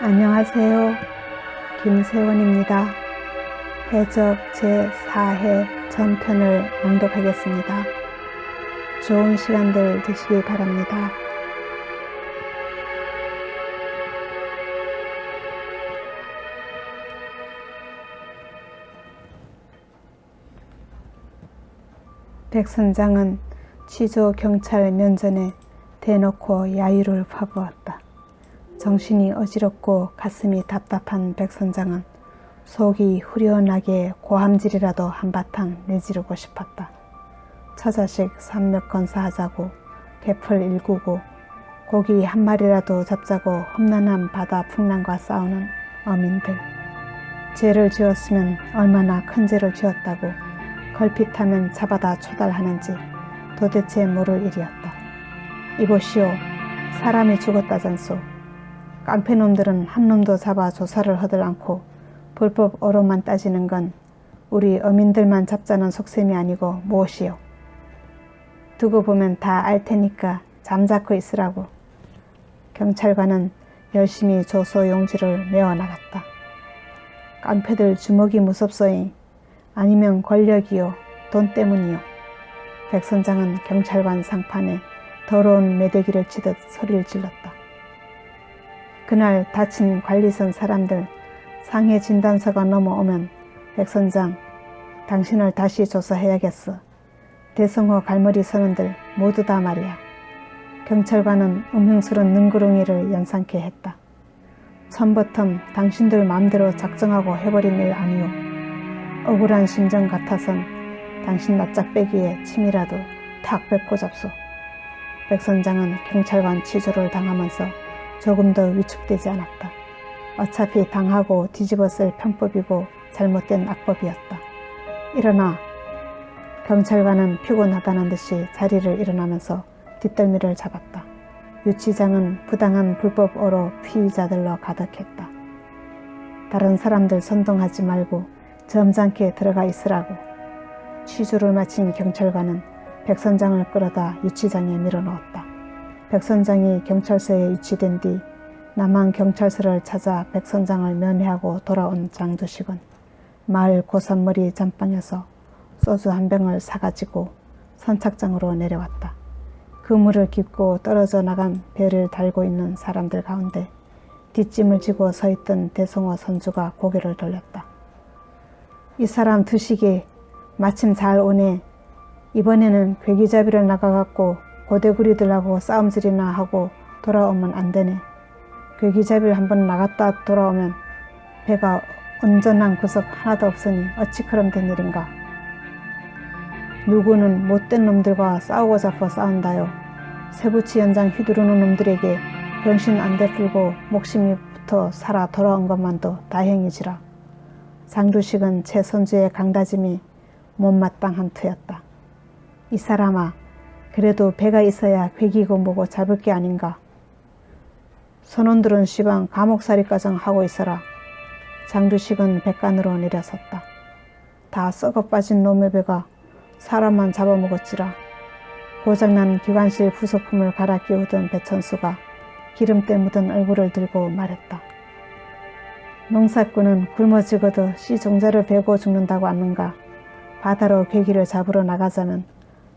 안녕하세요. 김세원입니다. 해적 제4회 전편을 낭독하겠습니다. 좋은 시간들 되시기 바랍니다. 백선장은 취조 경찰 면전에 대놓고 야유를 퍼부었다. 정신이 어지럽고 가슴이 답답한 백선장은 속이 후련하게 고함질이라도 한바탕 내지르고 싶었다. 처자식 삼력 건사하자고 개풀 일구고 고기 한 마리라도 잡자고 험난한 바다 풍랑과 싸우는 어민들. 죄를 지었으면 얼마나 큰 죄를 지었다고 걸핏하면 잡아다 초달하는지 도대체 모를 일이었다. 이보시오, 사람이 죽었다잖소. 깡패놈들은 한 놈도 잡아 조사를 하들 않고 불법 어로만 따지는 건 우리 어민들만 잡자는 속셈이 아니고 무엇이요? 두고 보면 다 알 테니까 잠자코 있으라고. 경찰관은 열심히 조소 용지를 메어나갔다. 깡패들 주먹이 무섭소이. 아니면 권력이요, 돈 때문이요. 백선장은 경찰관 상판에 더러운 매대기를 치듯 소리를 질렀다. 그날 다친 관리선 사람들 상해 진단서가 넘어오면 백선장, 당신을 다시 조사해야겠어. 대성호 갈머리 선원들 모두 다 말이야. 경찰관은 음흉스런 능구렁이를 연상케 했다. 처음부터 당신들 마음대로 작정하고 해버린 일 아니오. 억울한 심정 같아선 당신 납작배기에 침이라도 탁 뱉고 잡소. 백선장은 경찰관 취조를 당하면서 조금 더 위축되지 않았다. 어차피 당하고 뒤집었을 편법이고 잘못된 악법이었다. 일어나. 경찰관은 피곤하다는 듯이 자리를 일어나면서 뒷덜미를 잡았다. 유치장은 부당한 불법어로 피의자들로 가득했다. 다른 사람들 선동하지 말고 점잖게 들어가 있으라고. 취조를 마친 경찰관은 백선장을 끌어다 유치장에 밀어넣었다. 백선장이 경찰서에 유치된 뒤 남한경찰서를 찾아 백선장을 면회하고 돌아온 장두식은 마을 고산머리 잠방에서 소주 한 병을 사가지고 선착장으로 내려왔다. 그물을 깁고 떨어져 나간 배를 달고 있는 사람들 가운데 뒷짐을 지고 서있던 대성호 선주가 고개를 돌렸다. 이 사람 드시게 마침 잘 오네. 이번에는 괴기잡이를 나가갖고 고대구리들하고 싸움질이나 하고 돌아오면 안 되네. 괴기잡이를 한번 나갔다 돌아오면 배가 온전한 구석 하나도 없으니 어찌 그럼 된 일인가. 누구는 못된 놈들과 싸우고 잡고 싸운다요. 세부치 연장 휘두르는 놈들에게 병신 안 되풀고 목심이 붙어 살아 돌아온 것만도 다행이지라. 장두식은 제 선주의 강다짐이 못마땅한 투였다. 이 사람아, 그래도 배가 있어야 괴기고 뭐고 잡을 게 아닌가. 선원들은 시방 감옥살이까지 하고 있어라. 장두식은 백간으로 내려섰다. 다 썩어 빠진 놈의 배가 사람만 잡아먹었지라. 고장난 기관실 부속품을 갈아 끼우던 배천수가 기름때 묻은 얼굴을 들고 말했다. 농사꾼은 굶어 죽어도 씨종자를 베고 죽는다고 아는가. 바다로 괴기를 잡으러 나가자면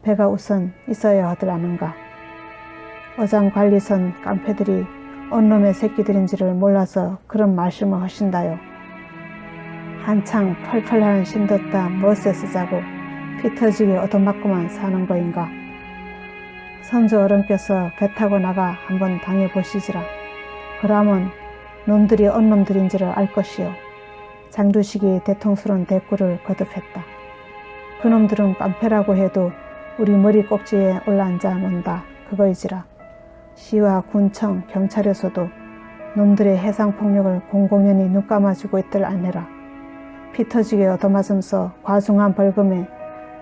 배가 우선 있어야 하들 아는가. 어장관리선 깡패들이 언 놈의 새끼들인지를 몰라서 그런 말씀을 하신다요. 한창 펄펄한 신뒀다 멋에 쓰자고 피 터지게 얻어맞고만 사는 거인가. 선조 어른께서 배 타고 나가 한번 당해보시지라. 그러면 놈들이 언 놈들인지를 알 것이요. 장두식이 대통스러운 대꾸를 거듭했다. 그놈들은 깡패라고 해도 우리 머리 꼭지에 올라앉아 논다 그거이지라. 시와 군청, 경찰에서도 놈들의 해상폭력을 공공연히 눈감아주고 있들 아니라. 피 터지게 얻어맞으면서 과중한 벌금에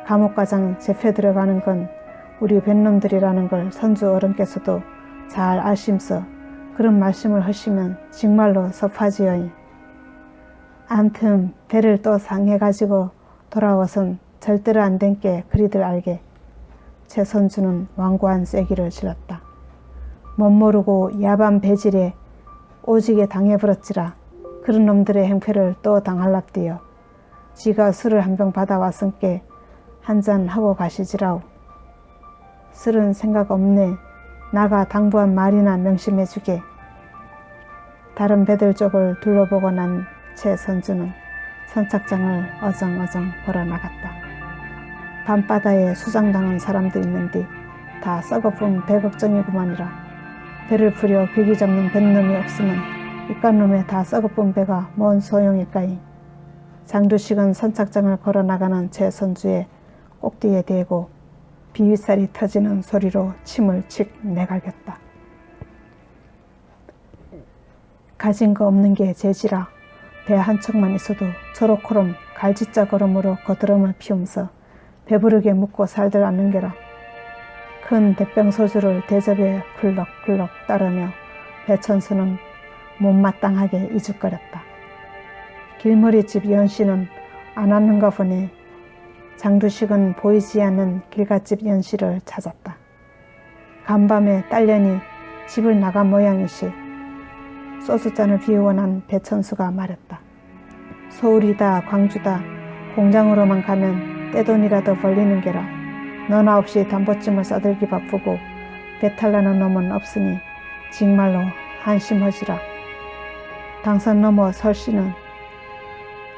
감옥가장 잡혀 들어가는 건 우리 뱃놈들이라는 걸 선주 어른께서도 잘 아심서 그런 말씀을 하시면 정말로 섭하지요. 암튼 배를 또 상해가지고 돌아와선 절대로 안 된 게 그리들 알게. 최선주는 완고한 쐐기를 질렀다. 멋모르고 야반 배질에 오지게 당해버렸지라. 그런 놈들의 행패를 또 당할랍디요. 지가 술을 한 병 받아왔은께 한잔 하고 가시지라오. 술은 생각 없네. 나가 당부한 말이나 명심해주게. 다른 배들 쪽을 둘러보고 난 채 선주는 선착장을 어정어정 걸어나갔다. 밤바다에 수장당한 사람도 있는데 다 썩어본 배 걱정이구만이라. 배를 풀려 귀기 잡는 뱃놈이 없으면 이깟놈의 다 썩어본 배가 뭔 소용일까이. 장두식은 선착장을 걸어나가는 제 선주의 꼭대기에 대고 비윗살이 터지는 소리로 침을 칙 내갈겼다. 가진 거 없는 게 죄지라. 배 한 척만 있어도 저렇고럼 갈지자 걸음으로 거드름을 피우면서 배부르게 묵고 살들 않는 게라. 큰 대병 소주를 대접에 굴럭굴럭 따르며 배천수는 못마땅하게 이죽거렸다. 길머리집 연씨는 안 왔는가 보네. 장두식은 보이지 않는 길갓집 연씨를 찾았다. 간밤에 딸년이 집을 나간 모양이시. 소주잔을 비우고 난 배천수가 말했다. 서울이다 광주다 공장으로만 가면 떼돈이라도 벌리는 게라. 너나 없이 담보찜을 싸들기 바쁘고 배탈나는 놈은 없으니 정말로 한심하지라. 당산 넘어 설씨는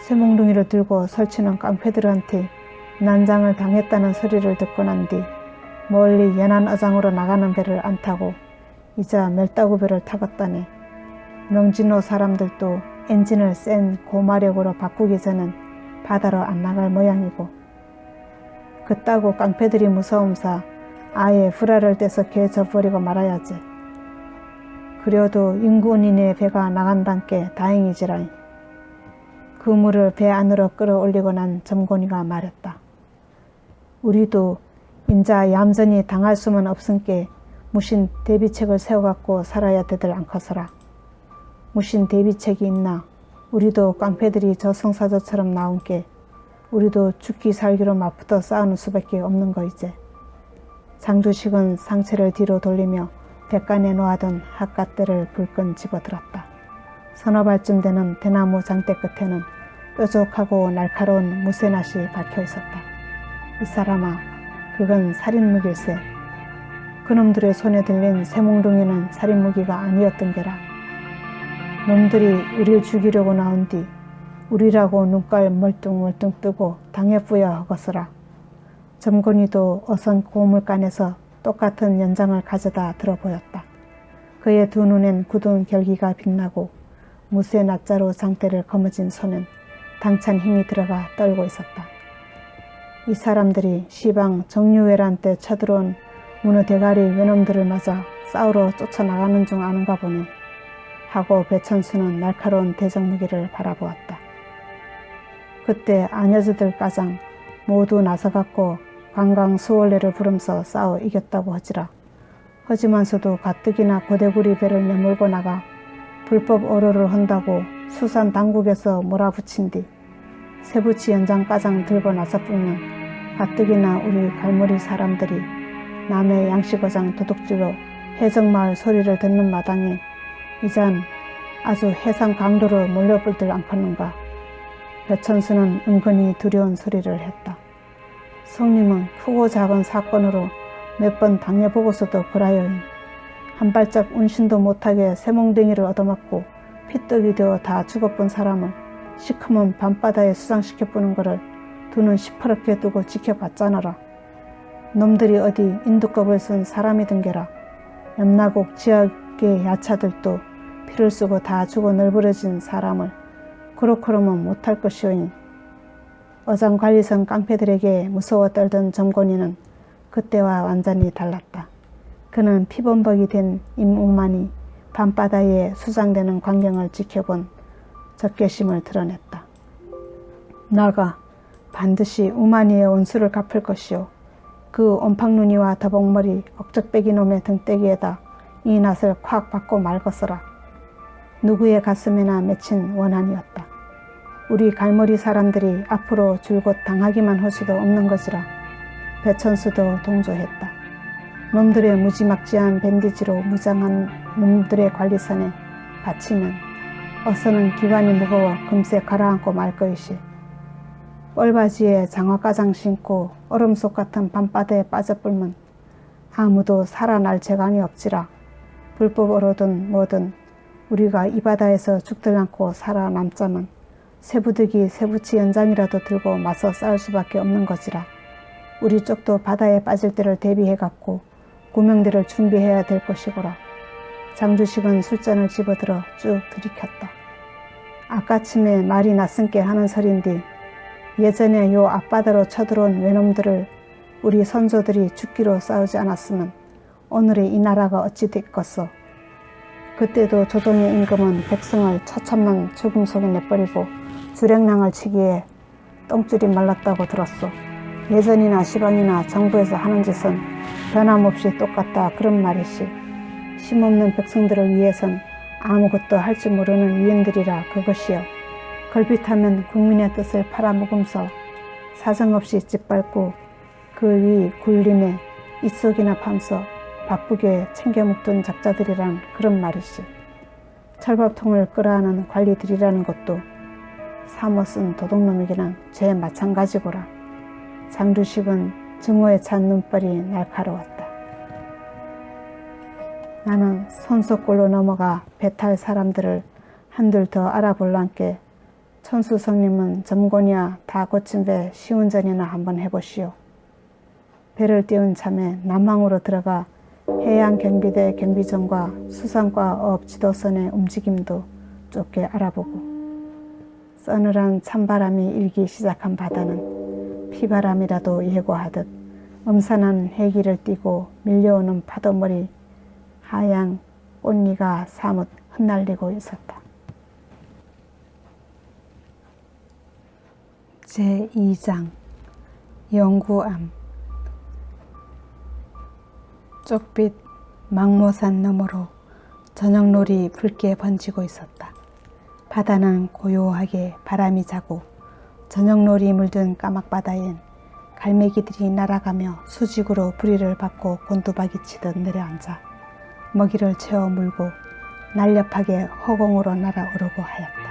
쇠몽둥이를 들고 설치는 깡패들한테 난장을 당했다는 소리를 듣고 난 뒤 멀리 연안 어장으로 나가는 배를 안 타고 이자 멸다구배를 타겠다네. 명진호 사람들도 엔진을 센 고마력으로 바꾸기 전엔 바다로 안 나갈 모양이고 그따구 깡패들이 무서움사 아예 후라를 떼서 개 져버리고 말아야지. 그래도 인구은인의 배가 나간단께 다행이지라잉. 그물을 배 안으로 끌어올리고 난 점곤이가 말했다. 우리도 인자 얌전히 당할 수만 없은께 무신 대비책을 세워갖고 살아야 되들 않겠어라. 무신 대비책이 있나. 우리도 깡패들이 저승사자처럼 나온께 우리도 죽기 살기로 맞붙어 싸우는 수밖에 없는 거 이제. 장두식은 상체를 뒤로 돌리며 백간에 놓아둔 핫갓대를 불끈 집어들었다. 서너 발쯤 되는 대나무 장대 끝에는 뾰족하고 날카로운 무쇠낫이 박혀있었다. 이 사람아, 그건 살인무기일세. 그놈들의 손에 들린 쇠몽둥이는 살인무기가 아니었던 게라. 놈들이 우리를 죽이려고 나온 뒤 우리라고 눈깔 멀뚱멀뚱 뜨고 당해부여 하겠으라. 점곤이도 어선 고물간에서 똑같은 연장을 가져다 들어보였다. 그의 두 눈엔 굳은 결기가 빛나고 무쇠 낫자로 장대를 거머쥔 손은 당찬 힘이 들어가 떨고 있었다. 이 사람들이 시방 정유회란 때 쳐들어온 문어 대가리 외놈들을 맞아 싸우러 쫓아나가는 중 아는가 보네. 하고 배천수는 날카로운 대적무기를 바라보았다. 그때 아녀즈들 가장 모두 나서갖고 관광수월래를 부르면서 싸워 이겼다고 하지라. 하지만서도 가뜩이나 고대구리 배를 내몰고 나가 불법 어로를 한다고 수산 당국에서 몰아붙인 뒤 세부치 연장 가장 들고 나서뿐면 가뜩이나 우리 갈무리 사람들이 남의 양식어장 도둑질로 해적마을 소리를 듣는 마당에 이젠 아주 해상 강도로 몰려불들 않겠는가. 배천수는 은근히 두려운 소리를 했다. 성님은 크고 작은 사건으로 몇 번 당해보고서도 그라여잉. 한 발짝 운신도 못하게 쇠몽둥이를 얻어맞고 피떡이 되어 다 죽어본 사람을 시커먼 밤바다에 수장시켜보는 거를 두 눈 시퍼렇게 두고 지켜봤잖아라. 놈들이 어디 인두껍을 쓴 사람이든 게라. 염라국 지역의 야차들도 피를 쓰고 다 죽어 널브러진 사람을 그렇게로만 못할 것이오니. 어장관리선 깡패들에게 무서워 떨던 점곤이는 그때와 완전히 달랐다. 그는 피범벅이 된 임우만이 밤바다에 수장되는 광경을 지켜본 적개심을 드러냈다. 나가 반드시 우만이의 원수를 갚을 것이오. 그 옴팡눈이와 더벅머리 억적배기 놈의 등대기에다 이 낫을 콱 박고 말것어라. 누구의 가슴에나 맺힌 원한이었다. 우리 갈머리 사람들이 앞으로 줄곧 당하기만 할 수도 없는 것이라. 배천수도 동조했다. 놈들의 무지막지한 밴디지로 무장한 놈들의 관리선에 받치면 어서는 기관이 무거워 금세 가라앉고 말 것이시. 뻘바지에 장화가장 신고 얼음 속 같은 밤바다에 빠져불면 아무도 살아날 재간이 없지라. 불법으로든 뭐든 우리가 이 바다에서 죽들 않고 살아남자면 쇠부득이 쇠붙이 연장이라도 들고 맞서 싸울 수밖에 없는 거지라. 우리 쪽도 바다에 빠질 때를 대비해갖고 구명대를 준비해야 될 것이고라. 장주식은 술잔을 집어들어 쭉 들이켰다. 아까침에 말이 낯선게 하는 설인디 예전에 요 앞바다로 쳐들어온 외놈들을 우리 선조들이 죽기로 싸우지 않았으면 오늘의 이 나라가 어찌 됐겠소. 그때도 조정의 임금은 백성을 처참한 죽음 속에 내버리고 주랭랑을 치기에 똥줄이 말랐다고 들었소. 예전이나 시방이나 정부에서 하는 짓은 변함없이 똑같다 그런 말이시. 힘없는 백성들을 위해선 아무것도 할 줄 모르는 위원들이라 그것이요. 걸핏하면 국민의 뜻을 팔아먹으면서 사정없이 짓밟고 그 위 굴림에 입속이나 파면서 바쁘게 챙겨 먹던 작자들이란 그런 말이시. 철밥통을 끌어안은 관리들이라는 것도 사못쓴 도둑놈이기는 죄 마찬가지고라. 장주식은 증오에 찬 눈발이 날카로웠다. 나는 손석골로 넘어가 배 탈 사람들을 한둘 더 알아볼란께 천수성님은 점곤이야 다 고친 배 시운전이나 한번 해보시오. 배를 띄운 참에 남항으로 들어가 해양경비대 경비정과 수상과 업 지도선의 움직임도 좁게 알아보고 서늘한 찬바람이 일기 시작한 바다는 피바람이라도 예고하듯 음산한 해기를 띠고 밀려오는 파도머리 하양 꽃니가 사뭇 흩날리고 있었다. 제2장 영구암. 쪽빛 망모산 너머로 저녁놀이 붉게 번지고 있었다. 바다는 고요하게 바람이 자고 저녁놀이 물든 까막바다엔 갈매기들이 날아가며 수직으로 부리를 받고 곤두박이 치듯 내려앉아 먹이를 채워 물고 날렵하게 허공으로 날아오르고 하였다.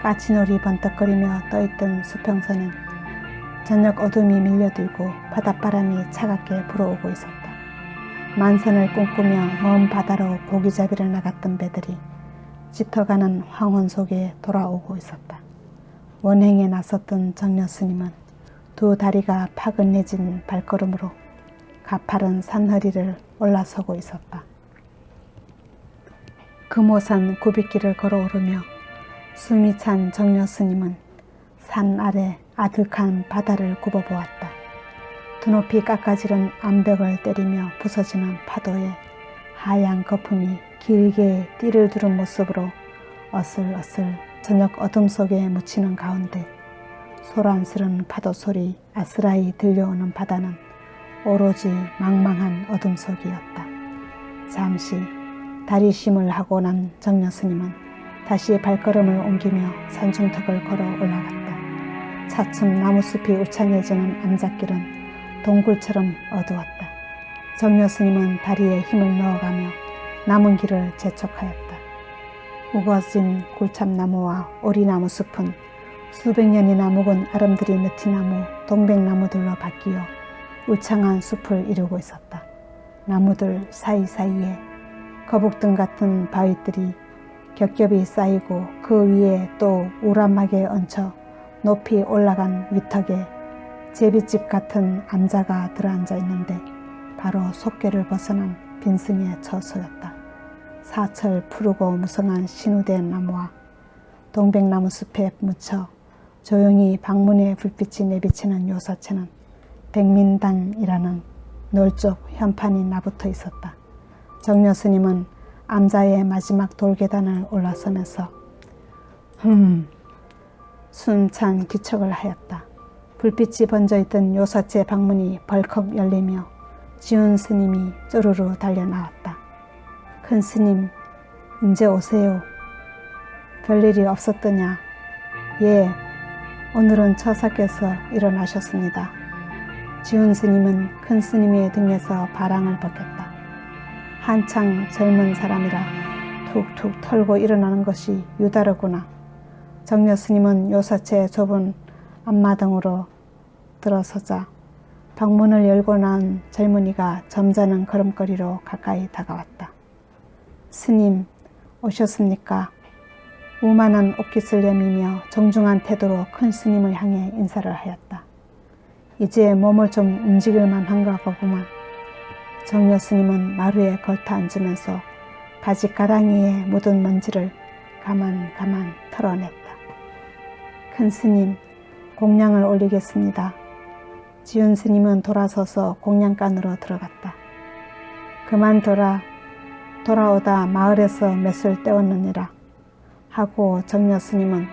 까치놀이 번떡거리며 떠있던 수평선엔 저녁 어둠이 밀려들고 바닷바람이 차갑게 불어오고 있었다. 만선을 꿈꾸며 먼 바다로 고기잡이를 나갔던 배들이 짙어가는 황혼 속에 돌아오고 있었다. 원행에 나섰던 정려스님은 두 다리가 파근해진 발걸음으로 가파른 산허리를 올라서고 있었다. 금오산 고빗길을 걸어오르며 숨이 찬 정려스님은 산 아래 아득한 바다를 굽어보았다. 두높이 깎아지른 암벽을 때리며 부서지는 파도에 하얀 거품이 길게 띠를 두른 모습으로 어슬어슬 저녁 어둠 속에 묻히는 가운데 소란스런 파도 소리 아스라이 들려오는 바다는 오로지 망망한 어둠 속이었다. 잠시 다리쉼을 하고 난 정려스님은 다시 발걸음을 옮기며 산중턱을 걸어 올라갔다. 차츰 나무숲이 울창해지는 암잣길은 동굴처럼 어두웠다. 정려스님은 다리에 힘을 넣어가며 남은 길을 재촉하였다. 우거진 굴참나무와 오리나무 숲은 수백 년이나 묵은 아름드리 느티나무, 동백나무들로 바뀌어 울창한 숲을 이루고 있었다. 나무들 사이사이에 거북등 같은 바위들이 겹겹이 쌓이고 그 위에 또 우람하게 얹혀 높이 올라간 위턱에 제비집 같은 암자가 들어앉아 있는데 바로 속개를 벗어난 빈승의 처소였다. 사철 푸르고 무성한 신우된 나무와 동백나무 숲에 묻혀 조용히 방문의 불빛이 내비치는 요사체는 백민당이라는 놀쪽 현판이 나붙어 있었다. 정려스님은 암자의 마지막 돌계단을 올라서면서 숨찬 기척을 하였다. 불빛이 번져있던 요사체 방문이 벌컥 열리며 지훈 스님이 쪼르르 달려나왔다. 큰 스님, 이제 오세요. 별일이 없었더냐? 예, 오늘은 처사께서 일어나셨습니다. 지훈 스님은 큰 스님의 등에서 바랑을 벗겼다. 한창 젊은 사람이라 툭툭 털고 일어나는 것이 유다르구나. 정려 스님은 요사체 좁은 앞마당으로 들어서자 방문을 열고 난 젊은이가 점잖은 걸음걸이로 가까이 다가왔다. 스님, 오셨습니까? 우만한 옷깃을 내밀며 정중한 태도로 큰 스님을 향해 인사를 하였다. 이제 몸을 좀 움직일만 한가 보구만. 정려 스님은 마루에 걸터 앉으면서 바지 가랑이에 묻은 먼지를 가만가만 털어냈다. 큰 스님, 공양을 올리겠습니다. 지훈 스님은 돌아서서 공양간으로 들어갔다. 그만 돌아오다 마을에서 몇술 떼었느니라 하고 정려 스님은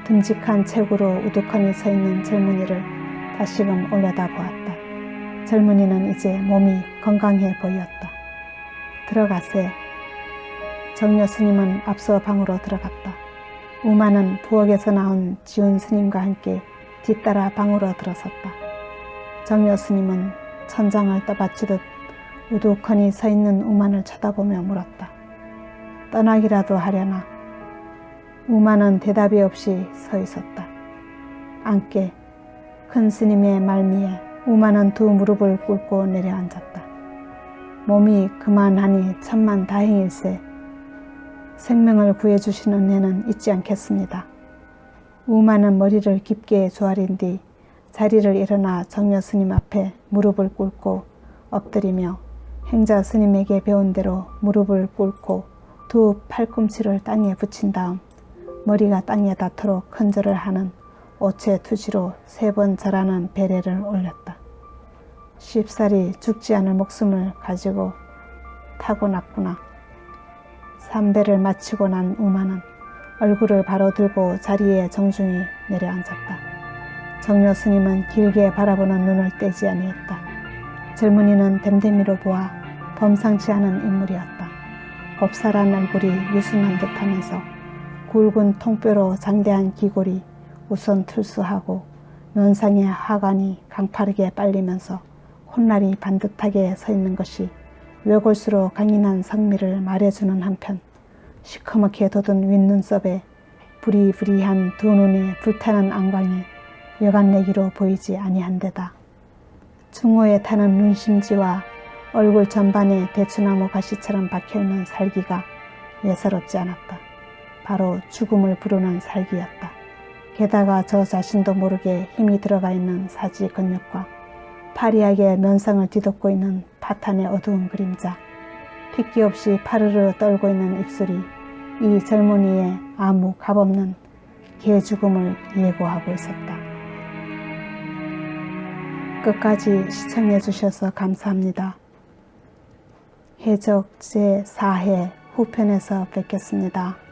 듬직한 체구로 우두커니 서 있는 젊은이를 다시금 올려다보았다. 젊은이는 이제 몸이 건강해 보였다. 들어가세. 정려 스님은 앞서 방으로 들어갔다. 우마는 부엌에서 나온 지훈 스님과 함께 뒤따라 방으로 들어섰다. 정려 스님은 천장을 떠받치듯 우두커니 서 있는 우만을 쳐다보며 물었다. 떠나기라도 하려나? 우만은 대답이 없이 서 있었다. 앉게. 큰 스님의 말미에 우만은 두 무릎을 꿇고 내려앉았다. 몸이 그만하니 천만 다행일세. 생명을 구해주시는 은혜는 잊지 않겠습니다. 우만은 머리를 깊게 조아린 뒤 자리를 일어나 정려 스님 앞에 무릎을 꿇고 엎드리며 행자 스님에게 배운 대로 무릎을 꿇고 두 팔꿈치를 땅에 붙인 다음 머리가 땅에 닿도록 큰절을 하는 오체 투지로 3번 절하는 배례를 올렸다. 쉽사리 죽지 않을 목숨을 가지고 타고났구나. 3배를 마치고 난 우마는 얼굴을 바로 들고 자리에 정중히 내려앉았다. 정려 스님은 길게 바라보는 눈을 떼지 아니했다. 젊은이는 댐댐이로 보아 범상치 않은 인물이었다. 곱살한 얼굴이 유순한 듯하면서 굵은 통뼈로 장대한 기골이 우선 틀수하고 면상의 하관이 강파르게 빨리면서 콧날이 반듯하게 서 있는 것이 외골수로 강인한 성미를 말해주는 한편 시커멓게 돋은 윗눈썹에 부리부리한 두 눈에 불타는 안광이 여간내기로 보이지 아니한데다 중호에 타는 눈심지와 얼굴 전반에 대추나무 가시처럼 박혀있는 살기가 예사롭지 않았다. 바로 죽음을 부르는 살기였다. 게다가 저 자신도 모르게 힘이 들어가 있는 사지 근육과 파리하게 면상을 뒤덮고 있는 파탄의 어두운 그림자, 핏기 없이 파르르 떨고 있는 입술이 이 젊은이의 아무 값없는 개죽음을 예고하고 있었다. 끝까지 시청해 주셔서 감사합니다. 해적 제4회 후편에서 뵙겠습니다.